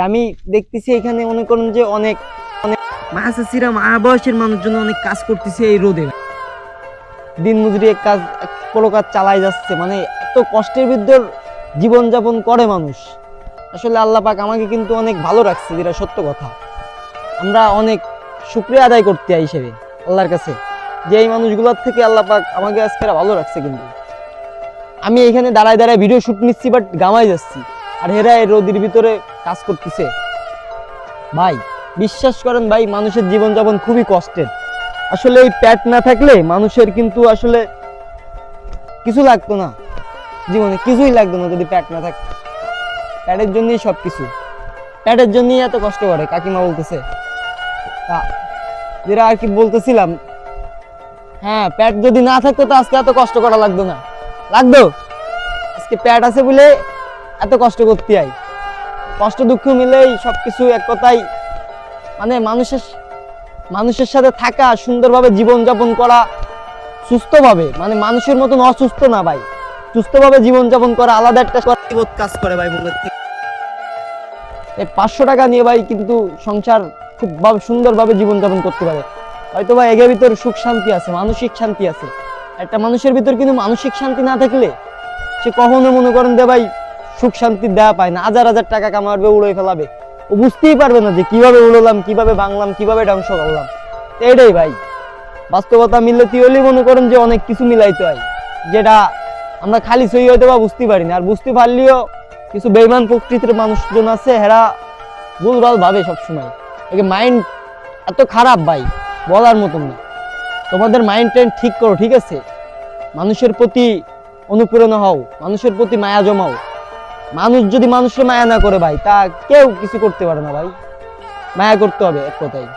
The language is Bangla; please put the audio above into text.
আমি দেখতেছি এখানে মনে করেন যে অনেক অনেক মাসাসিরা মা বয়সের মানুষজন অনেক কাজ করতেছে এই রোদে, দিন মজুরি এক কাজ এক প্রকার চালাই যাচ্ছে, মানে এত কষ্টের ভিতর জীবনযাপন করে মানুষ। আসলে আল্লাহ পাক আমাকে কিন্তু অনেক ভালো রাখছে, যেটা সত্য কথা। আমরা অনেক শুকরিয়া আদায় করতে হয় হিসেবে আল্লাহর কাছে, যে এই মানুষগুলোর থেকে আল্লাহ পাক আমাকে আজকে ভালো রাখছে। কিন্তু আমি এখানে দাঁড়ায় দাঁড়ায় ভিডিও শুট নিচ্ছি, বাট গামাই যাচ্ছি, আর হেরা এই রোদের ভিতরে কাজ করতেছে। ভাই বিশ্বাস করেন ভাই, মানুষের জীবনযাপন খুবই কষ্টের। আসলে এই পেট না থাকলে মানুষের কিন্তু আসলে কিছু লাগতো না, জীবনে কিছুই লাগতো না যদি পেট না থাকতো। পেটের জন্যই সবকিছু, পেটের জন্যই এত কষ্ট করে কাকিমা বলতেছে। যেটা আর কি বলতেছিলাম, হ্যাঁ পেট যদি না থাকতো তো আজকে এত কষ্ট করা লাগতো না, লাগতো। আজকে পেট আছে বলে এত কষ্ট করতে হয়। কষ্ট দুঃখ মিলেই সবকিছু এক কথাই, মানে মানুষের সাথে থাকা, সুন্দরভাবে জীবনযাপন করা, সুস্থভাবে, মানে মানুষের মতন অসুস্থ না ভাই, সুস্থভাবে জীবনযাপন করা আলাদা একটা কাজ করে ভাই মনের থেকে। 500 টাকা নিয়ে ভাই কিন্তু সংসার খুব সুন্দরভাবে জীবনযাপন করতে পারে। হয়তো ভাই এর ভিতর সুখ শান্তি আছে, মানসিক শান্তি আছে। একটা মানুষের ভিতর কিন্তু মানসিক শান্তি না থাকলে সে কখনো মনে করেন যে ভাই সুখ শান্তি দেওয়া পায় না। হাজার হাজার টাকা কামাবে, উড়ে ফেলাবে, ও বুঝতেই পারবে না যে কিভাবে উড়লাম, কিভাবে ভাঙলাম, কিভাবে ধ্বংস করলাম। এটাই ভাই বাস্তবতা। মিলতে হলেই মনে করেন যে অনেক কিছু মিলাইতে হয়, যেটা আমরা খালি সই হয়তো বা বুঝতে পারি না। আর বুঝতে পারলেও কিছু বেইমান প্রকৃতির মানুষজন আছে, হেরা ভুলভাল ভাবে সবসময়। একে মাইন্ড এত খারাপ ভাই বলার মতন না। তোমাদের মাইন্ড টাইন্ড ঠিক করো, ঠিক আছে? মানুষের প্রতি অনুপ্রেরণা হও, মানুষের প্রতি মায়া জমাও। মানুষ যদি মানুষের মায়া না করে ভাই, তা কেউ কিছু করতে পারে না ভাই। মায়া করতে হবে এক কথায়।